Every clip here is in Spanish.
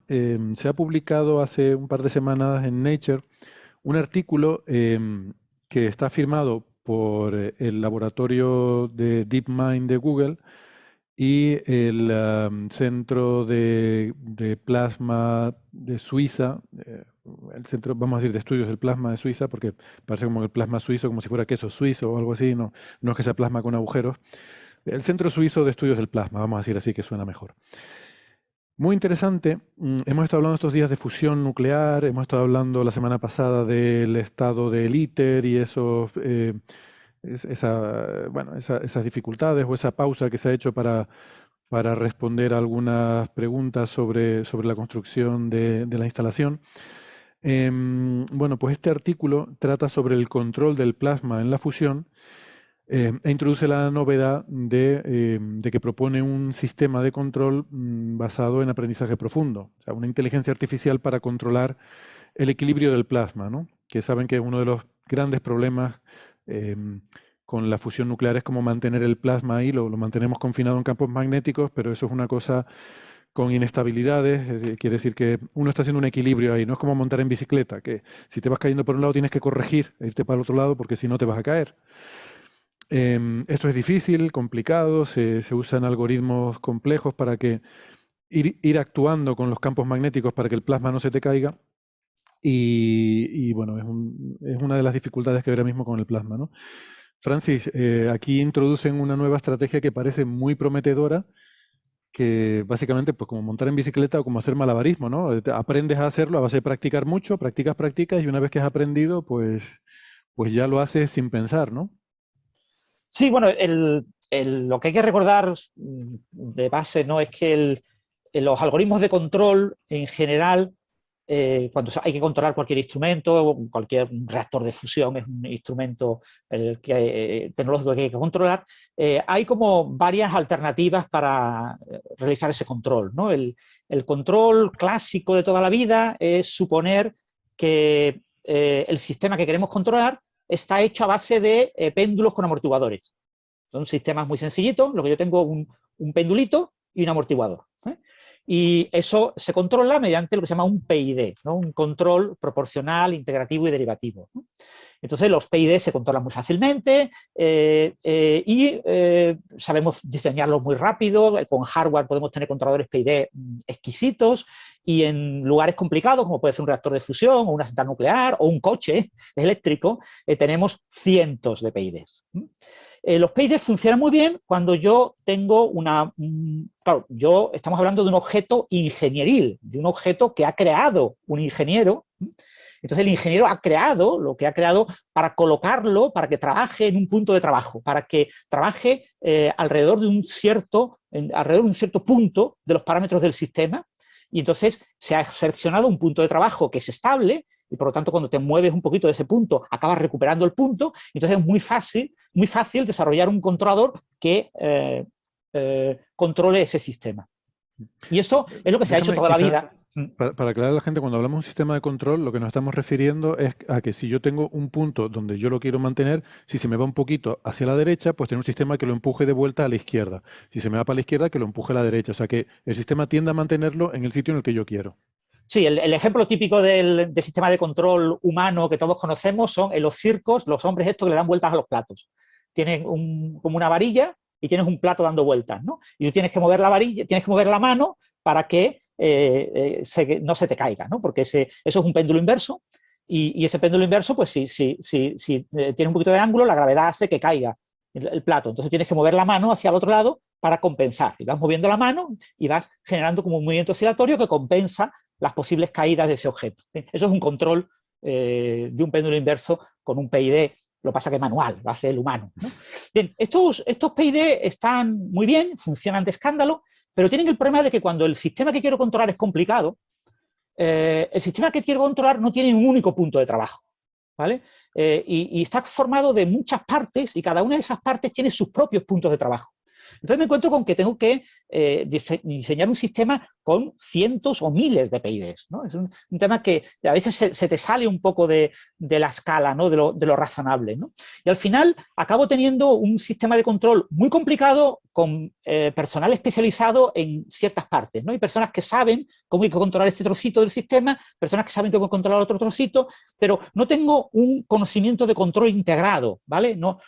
se ha publicado hace un par de semanas en Nature un artículo que está firmado por el laboratorio de DeepMind de Google y el Centro de Plasma de Suiza, el Centro, vamos a decir, de Estudios del Plasma de Suiza, porque parece como el plasma suizo, como si fuera queso suizo o algo así, no, no es que sea plasma con agujeros. El Centro Suizo de Estudios del Plasma, vamos a decir así, que suena mejor. Muy interesante. Hemos estado hablando estos días de fusión nuclear, hemos estado hablando la semana pasada del estado del ITER y esos, bueno, esas dificultades o esa pausa que se ha hecho para responder a algunas preguntas sobre la construcción de la instalación. Bueno, pues este artículo trata sobre el control del plasma en la fusión e introduce la novedad de que propone un sistema de control basado en aprendizaje profundo, o sea, una inteligencia artificial para controlar el equilibrio del plasma, ¿no? Que saben que uno de los grandes problemas con la fusión nuclear es como mantener el plasma ahí, lo mantenemos confinado en campos magnéticos, pero eso es una cosa con inestabilidades, quiere decir que uno está haciendo un equilibrio ahí, no es como montar en bicicleta, que si te vas cayendo por un lado tienes que corregir e irte para el otro lado porque si no te vas a caer. Esto es difícil, complicado, se usan algoritmos complejos para que ir actuando con los campos magnéticos para que el plasma no se te caiga. Y bueno, es una de las dificultades que hay ahora mismo con el plasma, ¿no? Francis, aquí introducen una nueva estrategia que parece muy prometedora, que básicamente, pues como montar en bicicleta o como hacer malabarismo, ¿no? Aprendes a hacerlo a base de practicar mucho, practicas, y una vez que has aprendido, pues ya lo haces sin pensar, ¿no? Sí, bueno, lo que hay que recordar de base, ¿no?, es que los algoritmos de control en general, cuando hay que controlar cualquier instrumento, cualquier reactor de fusión es un instrumento tecnológico que hay que controlar, hay como varias alternativas para realizar ese control, ¿no? El control clásico de toda la vida es suponer que el sistema que queremos controlar está hecho a base de péndulos con amortiguadores. Son sistemas muy sencillitos, lo que yo tengo un pendulito y un amortiguador, ¿eh? Y eso se controla mediante lo que se llama un PID, ¿no? Un control proporcional, integrativo y derivativo, ¿no? Entonces los PID se controlan muy fácilmente y sabemos diseñarlos muy rápido. Con hardware podemos tener controladores PID exquisitos, y en lugares complicados, como puede ser un reactor de fusión o una central nuclear o un coche eléctrico, tenemos cientos de PIDs. Los PIDs funcionan muy bien cuando yo tengo claro, estamos hablando de un objeto ingenieril, de un objeto que ha creado un ingeniero. Entonces el ingeniero ha creado lo que ha creado para colocarlo, para que trabaje en un punto de trabajo, para que trabaje alrededor de un cierto punto de los parámetros del sistema, y entonces se ha seleccionado un punto de trabajo que es estable, y por lo tanto cuando te mueves un poquito de ese punto acabas recuperando el punto, y entonces es muy fácil desarrollar un controlador que controle ese sistema. Y esto es lo que se ha hecho Déjame, toda la quizá, vida. para aclarar a la gente, cuando hablamos de un sistema de control, lo que nos estamos refiriendo es a que si yo tengo un punto donde yo lo quiero mantener, si se me va un poquito hacia la derecha, pues tener un sistema que lo empuje de vuelta a la izquierda. Si se me va para la izquierda, que lo empuje a la derecha. O sea, que el sistema tiende a mantenerlo en el sitio en el que yo quiero. Sí, el ejemplo típico del sistema de control humano que todos conocemos son en los circos, los hombres estos que le dan vueltas a los platos. Tienen como una varilla y tienes un plato dando vueltas, ¿no? Y tú tienes que mover la varilla, tienes que mover la mano para que no se te caiga, ¿no? Porque eso es un péndulo inverso, y ese péndulo inverso, pues si tiene un poquito de ángulo, la gravedad hace que caiga el plato. Entonces tienes que mover la mano hacia el otro lado para compensar. Y vas moviendo la mano y vas generando como un movimiento oscilatorio que compensa las posibles caídas de ese objeto. Eso es un control de un péndulo inverso con un PID, lo que pasa que es manual, lo hace el humano, ¿no? Bien, estos PID están muy bien, funcionan de escándalo, pero tienen el problema de que cuando el sistema que quiero controlar es complicado, el sistema que quiero controlar no tiene un único punto de trabajo, ¿vale? Y está formado de muchas partes, y cada una de esas partes tiene sus propios puntos de trabajo. Entonces me encuentro con que tengo que diseñar un sistema con cientos o miles de PIDs, ¿no? Es un tema que a veces se te sale un poco de la escala, ¿no? de lo razonable, ¿no? Y al final acabo teniendo un sistema de control muy complicado con personal especializado en ciertas partes, ¿no? Hay personas que saben cómo hay que controlar este trocito del sistema, personas que saben cómo controlar otro trocito, pero no tengo un conocimiento de control integrado, ¿vale? No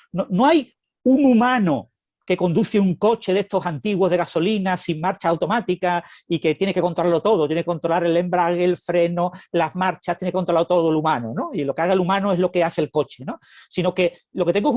hay un humano que conduce un coche de estos antiguos de gasolina sin marcha automática y que tiene que controlarlo todo, tiene que controlar el embrague, el freno, las marchas, tiene que controlarlo todo el humano, ¿no? Y lo que haga el humano es lo que hace el coche, ¿no? Sino que lo que tengo es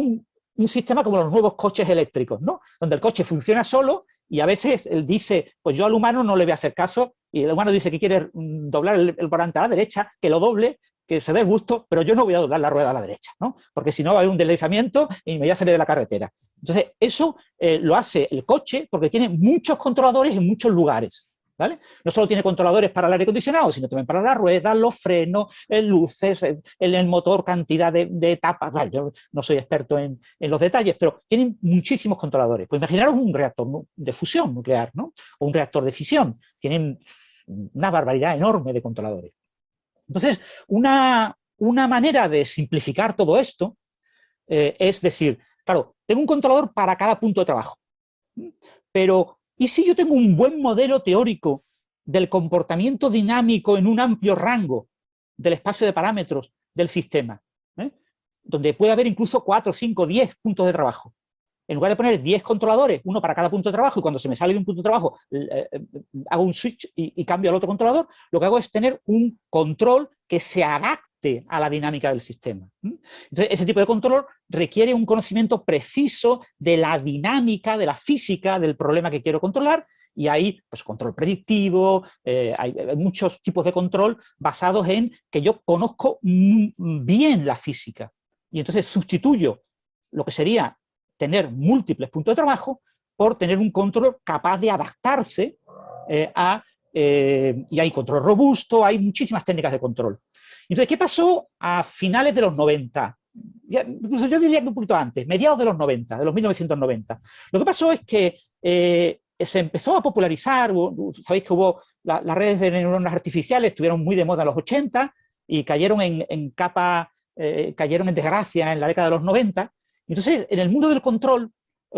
un sistema como los nuevos coches eléctricos, ¿no? Donde el coche funciona solo y a veces él dice, pues yo al humano no le voy a hacer caso, y el humano dice que quiere doblar el volante a la derecha, que lo doble, que se dé gusto, pero yo no voy a doblar la rueda a la derecha, ¿no? Porque si no va a haber un deslizamiento y me voy a salir de la carretera. Entonces, eso lo hace el coche porque tiene muchos controladores en muchos lugares, ¿vale? No solo tiene controladores para el aire acondicionado, sino también para las ruedas, los frenos, luces, el motor, cantidad de etapas. Vale, yo no soy experto en los detalles, pero tienen muchísimos controladores. Pues imaginaros un reactor de fusión nuclear, ¿no? O un reactor de fisión. Tienen una barbaridad enorme de controladores. Entonces, una manera de simplificar todo esto es decir, claro, tengo un controlador para cada punto de trabajo, pero ¿y si yo tengo un buen modelo teórico del comportamiento dinámico en un amplio rango del espacio de parámetros del sistema, donde puede haber incluso 4, 5, 10 puntos de trabajo? En lugar de poner 10 controladores, uno para cada punto de trabajo, y cuando se me sale de un punto de trabajo hago un switch y cambio al otro controlador, lo que hago es tener un control que se adapte a la dinámica del sistema. Entonces, ese tipo de control requiere un conocimiento preciso de la dinámica, de la física del problema que quiero controlar, y hay pues, control predictivo, hay muchos tipos de control basados en que yo conozco bien la física, y entonces sustituyo lo que sería tener múltiples puntos de trabajo por tener un control capaz de adaptarse y hay control robusto, hay muchísimas técnicas de control. Entonces, ¿qué pasó a finales de los 90? Incluso yo diría que un poquito antes, mediados de los 90, de los 1990. Lo que pasó es que se empezó a popularizar, sabéis que hubo las redes de neuronas artificiales, estuvieron muy de moda en los 80 y cayeron cayeron en desgracia en la década de los 90. Entonces, en el mundo del control,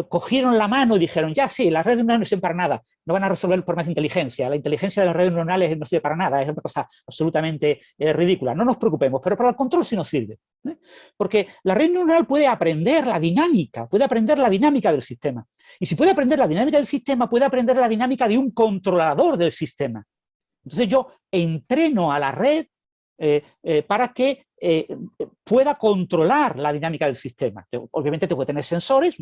cogieron la mano y dijeron, ya sí, las redes neuronales no sirven para nada, no van a resolver problemas de inteligencia, la inteligencia de las redes neuronales no sirve para nada, es una cosa absolutamente ridícula, no nos preocupemos, pero para el control sí nos sirve. Porque la red neuronal puede aprender la dinámica del sistema. Y si puede aprender la dinámica del sistema, puede aprender la dinámica de un controlador del sistema. Entonces yo entreno a la red para que pueda controlar la dinámica del sistema. Obviamente tengo que tener sensores,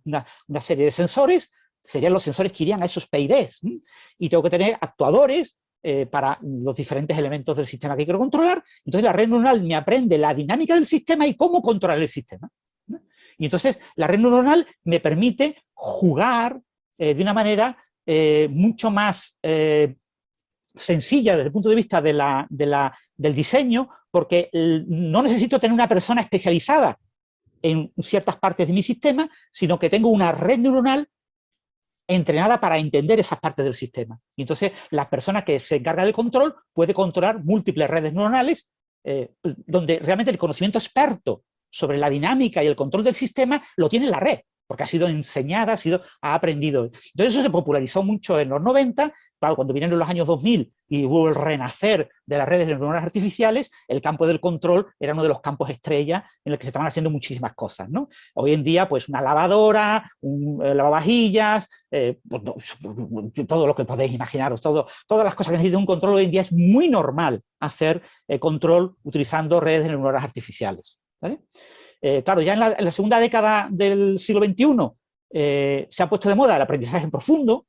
una serie de sensores, serían los sensores que irían a esos PIDs, y tengo que tener actuadores para los diferentes elementos del sistema que quiero controlar. Entonces la red neuronal me aprende la dinámica del sistema y cómo controlar el sistema. Y entonces la red neuronal me permite jugar de una manera mucho más sencilla desde el punto de vista del diseño, porque no necesito tener una persona especializada en ciertas partes de mi sistema, sino que tengo una red neuronal entrenada para entender esas partes del sistema. Y entonces la persona que se encarga del control puede controlar múltiples redes neuronales donde realmente el conocimiento experto sobre la dinámica y el control del sistema lo tiene la red, porque ha sido enseñada, ha aprendido. Entonces eso se popularizó mucho en los 90, claro, cuando vinieron los años 2000 y hubo el renacer de las redes de neuronas artificiales, el campo del control era uno de los campos estrella en el que se estaban haciendo muchísimas cosas, ¿no? Hoy en día, pues una lavadora, un lavavajillas, pues, todo lo que podéis imaginaros, todas las cosas que necesitan un control hoy en día es muy normal hacer control utilizando redes de neuronas artificiales, ¿vale? Claro, ya en la segunda década del siglo XXI se ha puesto de moda el aprendizaje en profundo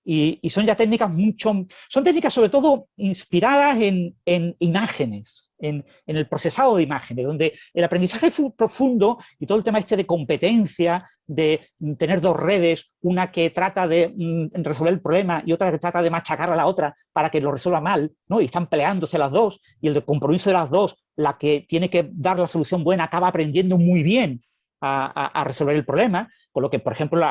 y son ya técnicas son técnicas sobre todo inspiradas en imágenes, en el procesado de imágenes, donde el aprendizaje profundo y todo el tema de competencia, de tener dos redes, una que trata de resolver el problema y otra que trata de machacar a la otra para que lo resuelva mal, ¿no? Y están peleándose las dos, y el compromiso de las dos, la que tiene que dar la solución buena, acaba aprendiendo muy bien a resolver el problema, con lo que, por ejemplo,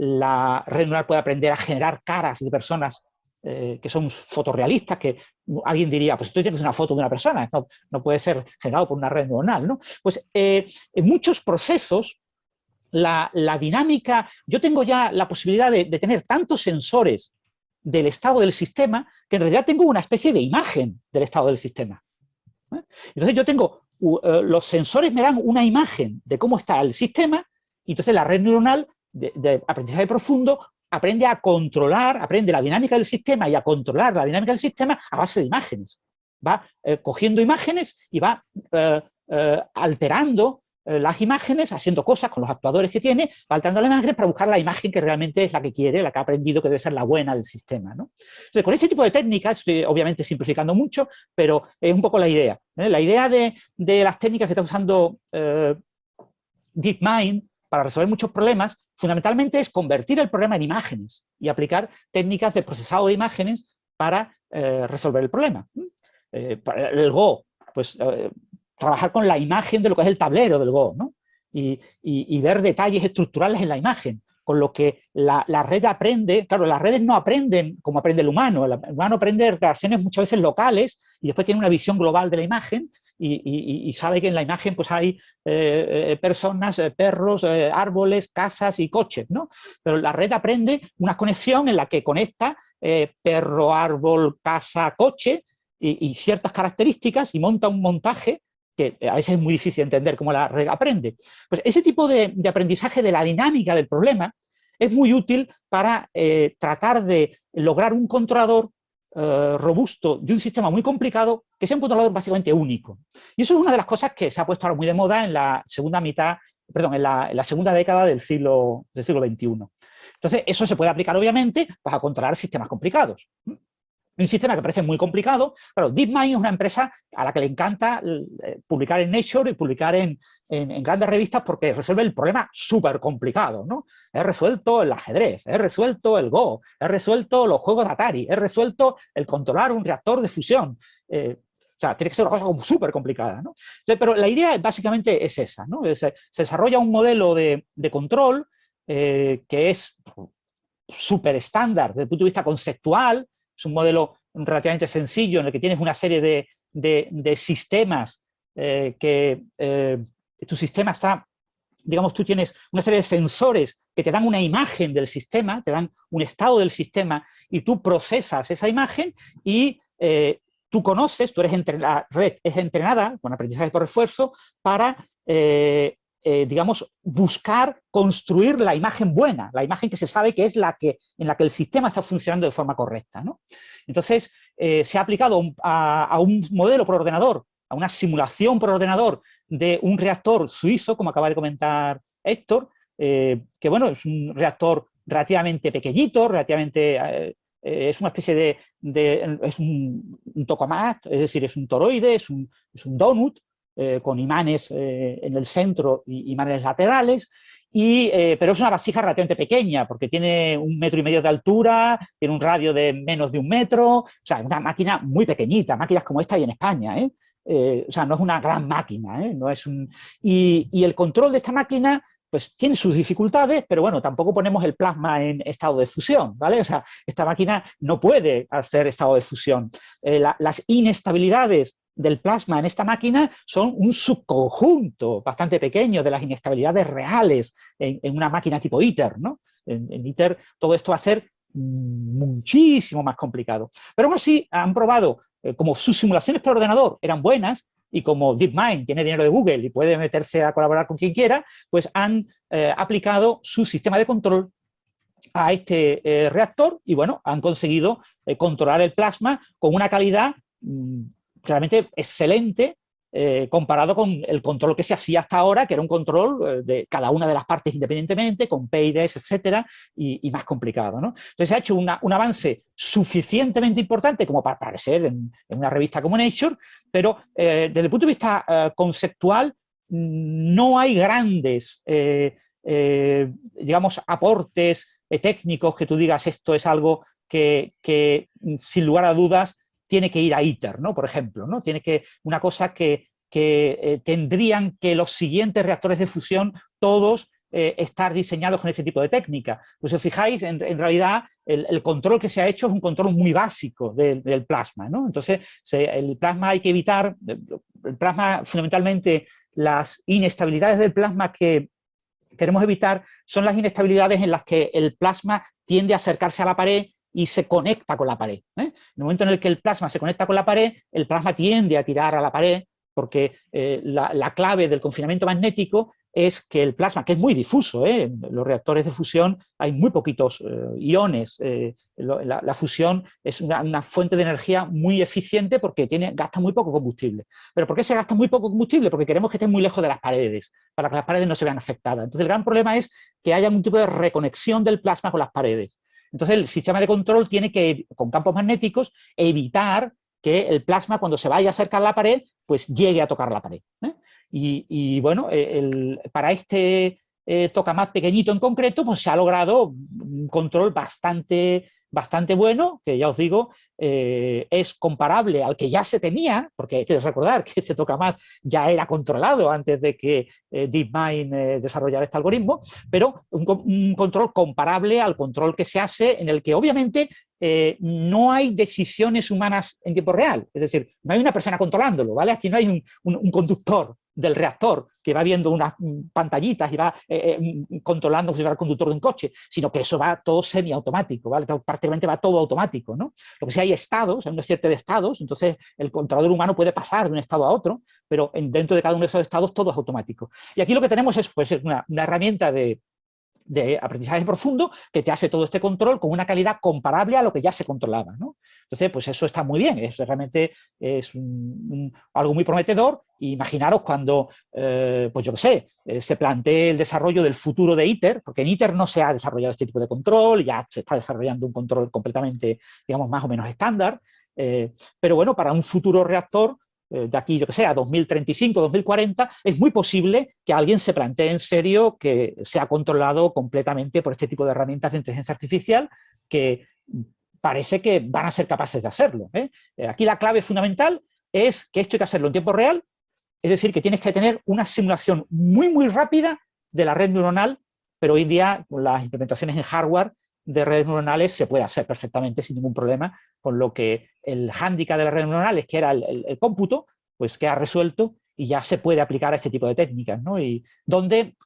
la red neuronal puede aprender a generar caras de personas que son fotorrealistas, que alguien diría, pues esto tiene que ser una foto de una persona, no puede ser generado por una red neuronal, ¿no? Pues en muchos procesos la dinámica, yo tengo ya la posibilidad de tener tantos sensores del estado del sistema que en realidad tengo una especie de imagen del estado del sistema. Entonces yo tengo, los sensores me dan una imagen de cómo está el sistema y entonces la red neuronal de aprendizaje profundo aprende a controlar, aprende la dinámica del sistema y a controlar la dinámica del sistema a base de imágenes. Va cogiendo imágenes y va alterando las imágenes, haciendo cosas con los actuadores que tiene, va alterando las imágenes para buscar la imagen que realmente es la que quiere, la que ha aprendido que debe ser la buena del sistema, ¿no? Entonces, con este tipo de técnicas, estoy obviamente simplificando mucho, pero es un poco la idea. La idea de las técnicas que está usando DeepMind para resolver muchos problemas, fundamentalmente es convertir el problema en imágenes y aplicar técnicas de procesado de imágenes para resolver el problema. Para el Go, pues trabajar con la imagen de lo que es el tablero del Go, ¿no? Y ver detalles estructurales en la imagen, con lo que la red aprende. Claro, las redes no aprenden como aprende el humano aprende reacciones muchas veces locales y después tiene una visión global de la imagen y sabe que en la imagen pues hay personas, perros, árboles, casas y coches, ¿no? Pero la red aprende una conexión en la que conecta perro, árbol, casa, coche y ciertas características y monta un montaje que a veces es muy difícil entender cómo la red aprende. Pues ese tipo de aprendizaje de la dinámica del problema es muy útil para tratar de lograr un controlador robusto de un sistema muy complicado que sea un controlador básicamente único. Y eso es una de las cosas que se ha puesto ahora muy de moda en la segunda mitad, perdón, en la segunda década del siglo XXI. Entonces, eso se puede aplicar, obviamente, pues, a controlar sistemas complicados. Un sistema que parece muy complicado. Claro, DeepMind es una empresa a la que le encanta publicar en Nature y publicar en grandes revistas porque resuelve el problema súper complicado, ¿no? He resuelto el ajedrez, he resuelto el Go, he resuelto los juegos de Atari, he resuelto el controlar un reactor de fusión. O sea, tiene que ser una cosa como súper complicada, ¿no? Pero la idea básicamente es esa, ¿no? Se desarrolla un modelo de control que es súper estándar desde el punto de vista conceptual. Es un modelo relativamente sencillo en el que tienes una serie de sistemas que tu sistema está, digamos, tú tienes una serie de sensores que te dan una imagen del sistema, te dan un estado del sistema y tú procesas esa imagen y tú conoces, la red es entrenada con aprendizaje por refuerzo para digamos, buscar construir la imagen buena, la imagen que se sabe que es en la que el sistema está funcionando de forma correcta, ¿no? Entonces, se ha aplicado a un modelo por ordenador, a una simulación por ordenador de un reactor suizo, como acaba de comentar Héctor, que, bueno, es un reactor relativamente pequeñito, relativamente... es una especie es un tokamak, es decir, es un toroide, es un donut, con imanes en el centro y imanes laterales, pero es una vasija relativamente pequeña porque tiene 1,5 metros de altura, tiene un radio de menos de 1 metro, o sea, una máquina muy pequeñita, máquinas como esta hay en España, o sea, no es una gran máquina, no es y el control de esta máquina pues tiene sus dificultades, pero bueno, tampoco ponemos el plasma en estado de fusión, ¿vale? O sea, esta máquina no puede hacer estado de fusión. Las inestabilidades del plasma en esta máquina son un subconjunto bastante pequeño de las inestabilidades reales en una máquina tipo ITER, ¿no? En ITER todo esto va a ser muchísimo más complicado. Pero aún así han probado, como sus simulaciones por ordenador eran buenas, y como DeepMind tiene dinero de Google y puede meterse a colaborar con quien quiera, pues han aplicado su sistema de control a este reactor y, bueno, han conseguido controlar el plasma con una calidad realmente excelente comparado con el control que se hacía hasta ahora, que era un control de cada una de las partes independientemente, con PIDs, etcétera, y más complicado, ¿no? Entonces se ha hecho un avance suficientemente importante como para aparecer en una revista como Nature, pero desde el punto de vista conceptual no hay grandes, digamos, aportes técnicos que tú digas esto es algo que sin lugar a dudas tiene que ir a ITER, ¿no? Por ejemplo, ¿no? Tiene que, una cosa que tendrían que los siguientes reactores de fusión todos estar diseñados con este tipo de técnica. Pues si os fijáis, en realidad el control que se ha hecho es un control muy básico del plasma, ¿no? Entonces, el plasma hay que evitar, el plasma fundamentalmente, las inestabilidades del plasma que queremos evitar son las inestabilidades en las que el plasma tiende a acercarse a la pared y se conecta con la pared. En el momento en el que el plasma se conecta con la pared, el plasma tiende a tirar a la pared, porque la clave del confinamiento magnético es que el plasma, que es muy difuso, en los reactores de fusión hay muy poquitos iones, la fusión es una fuente de energía muy eficiente porque gasta muy poco combustible. ¿Pero por qué se gasta muy poco combustible? Porque queremos que esté muy lejos de las paredes, para que las paredes no se vean afectadas. Entonces el gran problema es que haya un tipo de reconexión del plasma con las paredes. Entonces el sistema de control tiene que, con campos magnéticos, evitar que el plasma, cuando se vaya a acercar a la pared, pues llegue a tocar la pared. Y bueno, para este tokamak pequeñito en concreto, pues se ha logrado un control bastante bueno, que ya os digo, es comparable al que ya se tenía, porque hay que recordar que este tokamak ya era controlado antes de que DeepMind desarrollara este algoritmo, pero un control comparable al control que se hace, en el que obviamente no hay decisiones humanas en tiempo real, es decir, no hay una persona controlándolo, ¿vale? Aquí no hay un conductor del reactor que va viendo unas pantallitas y va controlando como si fuera el conductor de un coche, sino que eso va todo semiautomático, ¿vale? Prácticamente va todo automático, ¿no? Lo que sí hay estados, hay una serie de estados, entonces el controlador humano puede pasar de un estado a otro, pero dentro de cada uno de esos estados todo es automático. Y aquí lo que tenemos es pues, una herramienta de aprendizaje profundo que te hace todo este control con una calidad comparable a lo que ya se controlaba, ¿no? Entonces, pues eso está muy bien, realmente es algo muy prometedor. Imaginaros cuando, pues yo qué sé, se plantee el desarrollo del futuro de ITER, porque en ITER no se ha desarrollado este tipo de control, ya se está desarrollando un control completamente, digamos, más o menos estándar, pero bueno, para un futuro reactor, de aquí, yo que sé, a 2035, 2040, es muy posible que alguien se plantee en serio que sea controlado completamente por este tipo de herramientas de inteligencia artificial que parece que van a ser capaces de hacerlo. Aquí la clave fundamental es que esto hay que hacerlo en tiempo real, es decir, que tienes que tener una simulación muy rápida de la red neuronal, pero hoy en día con las implementaciones en hardware de redes neuronales se puede hacer perfectamente sin ningún problema, con lo que el hándicap de las redes neuronales, que era el cómputo, pues queda resuelto y ya se puede aplicar a este tipo de técnicas, ¿no? Y donde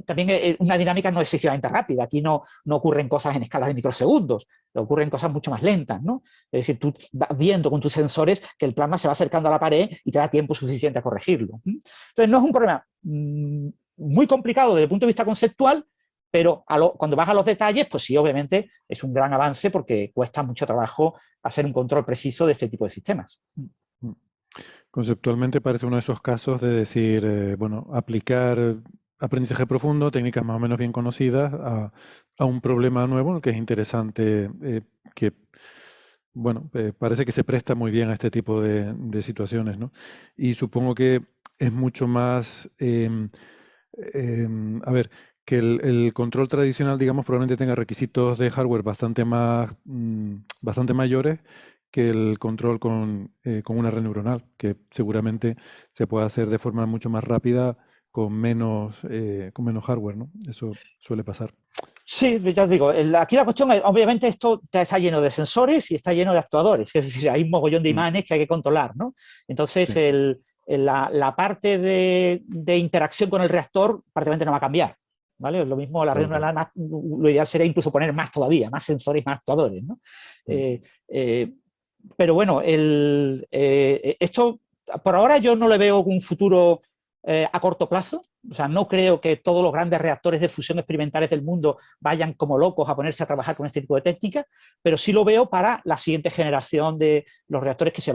también una dinámica no excesivamente rápida, aquí no ocurren cosas en escalas de microsegundos, ocurren cosas mucho más lentas, ¿no? Es decir, tú vas viendo con tus sensores que el plasma se va acercando a la pared y te da tiempo suficiente a corregirlo. Entonces no es un problema muy complicado desde el punto de vista conceptual, pero cuando vas a los detalles, pues sí, obviamente es un gran avance porque cuesta mucho trabajo hacer un control preciso de este tipo de sistemas. Conceptualmente parece uno de esos casos de decir, bueno, aplicar aprendizaje profundo, técnicas más o menos bien conocidas, a un problema nuevo, que es interesante, que, bueno, parece que se presta muy bien a este tipo de situaciones, ¿no? Y supongo que es mucho más, a ver, que el control tradicional, digamos, probablemente tenga requisitos de hardware bastante mayores que el control con una red neuronal, que seguramente se puede hacer de forma mucho más rápida con menos hardware, ¿no? Eso suele pasar. Sí, ya os digo, aquí la cuestión es, obviamente esto está lleno de sensores y está lleno de actuadores, es decir, hay un mogollón de imanes que hay que controlar, ¿no? Entonces, Sí, la parte de interacción con el reactor prácticamente no va a cambiar, ¿vale? Lo mismo la red claro, claro. neuronal, lo ideal sería incluso poner más todavía, más sensores, más actuadores, ¿no? Mm. Pero bueno, esto por ahora yo no le veo un futuro a corto plazo. O sea, no creo que todos los grandes reactores de fusión experimentales del mundo vayan como locos a ponerse a trabajar con este tipo de técnicas, pero sí lo veo para la siguiente generación de los reactores que se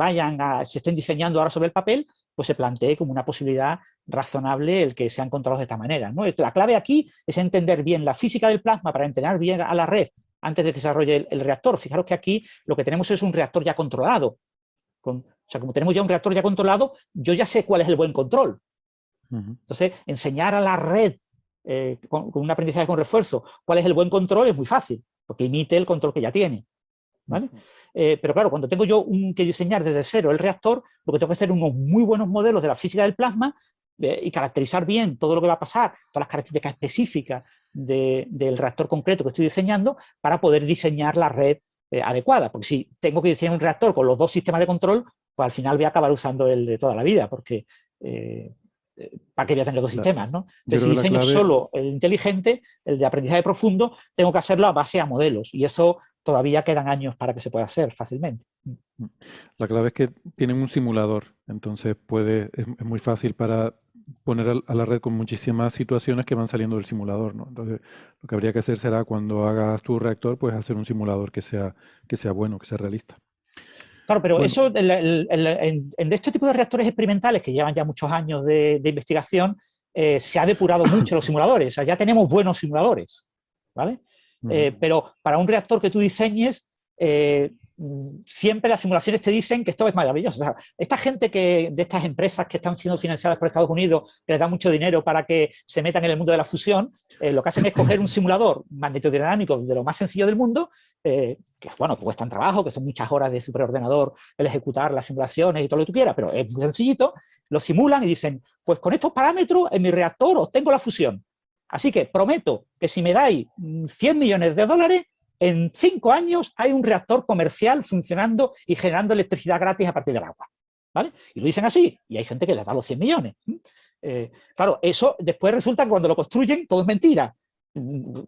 estén diseñando ahora sobre el papel, pues se plantee como una posibilidad razonable el que sean controlados de esta manera, ¿no? La clave aquí es entender bien la física del plasma para entrenar bien a la red antes de que se desarrolle el reactor. Fijaros que aquí lo que tenemos es un reactor ya controlado. O sea, como tenemos ya un reactor ya controlado, yo ya sé cuál es el buen control. Entonces, enseñar a la red con un aprendizaje con refuerzo cuál es el buen control es muy fácil, porque imite el control que ya tiene, ¿vale? Pero claro, cuando tengo yo que diseñar desde cero el reactor, lo que tengo que hacer es unos muy buenos modelos de la física del plasma y caracterizar bien todo lo que va a pasar, todas las características específicas del reactor concreto que estoy diseñando para poder diseñar la red adecuada. Porque si tengo que diseñar un reactor con los dos sistemas de control, pues al final voy a acabar usando el de toda la vida, porque ¿para qué voy a tener dos sistemas, ¿no? Entonces, si diseño solo el inteligente, el de aprendizaje profundo, tengo que hacerlo a base a modelos, y eso todavía quedan años para que se pueda hacer fácilmente. La clave es que tienen un simulador, entonces es muy fácil para poner a la red con muchísimas situaciones que van saliendo del simulador, ¿no? Entonces, lo que habría que hacer será cuando hagas tu reactor, pues hacer un simulador que sea bueno, que sea realista. Claro, pero bueno, eso en este tipo de reactores experimentales que llevan ya muchos años de investigación, se ha depurado mucho los simuladores. O sea, ya tenemos buenos simuladores, ¿vale? Pero para un reactor que tú diseñes, siempre las simulaciones te dicen que esto es maravilloso. O sea, esta gente de estas empresas que están siendo financiadas por Estados Unidos, que les da mucho dinero para que se metan en el mundo de la fusión, lo que hacen es coger un simulador magnetodinámico de lo más sencillo del mundo, que bueno, que cuestan trabajo, que son muchas horas de superordenador el ejecutar las simulaciones y todo lo que tú quieras, pero es muy sencillito, lo simulan y dicen, pues con estos parámetros en mi reactor obtengo la fusión. Así que prometo que si me dais 100 millones de dólares, en 5 años hay un reactor comercial funcionando y generando electricidad gratis a partir del agua, ¿vale? Y lo dicen así, y hay gente que les da los 100 millones. Claro, eso después resulta que cuando lo construyen todo es mentira.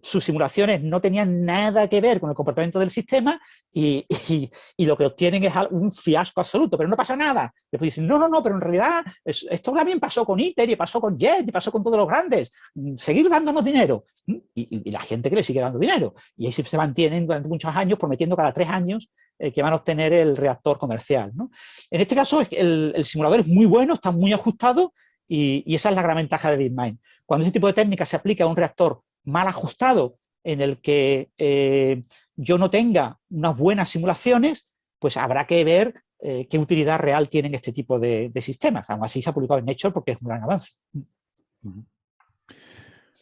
Sus simulaciones no tenían nada que ver con el comportamiento del sistema y lo que obtienen es un fiasco absoluto, pero no pasa nada. Después dicen, no, pero en realidad esto también pasó con ITER y pasó con JET y pasó con todos los grandes. Seguir dándonos dinero. Y la gente que le sigue dando dinero. Y ahí se mantienen durante muchos años prometiendo cada 3 años que van a obtener el reactor comercial, ¿no? En este caso, el simulador es muy bueno, está muy ajustado y esa es la gran ventaja de DeepMind. Cuando ese tipo de técnica se aplica a un reactor mal ajustado en el que yo no tenga unas buenas simulaciones, pues habrá que ver qué utilidad real tienen este tipo de sistemas. Aún así se ha publicado en Nature porque es un gran avance.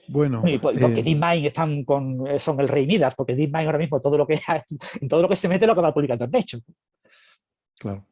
Bueno, y porque DeepMind son el rey Midas, porque DeepMind ahora mismo en todo lo que se mete lo que va publicando en Nature. Claro.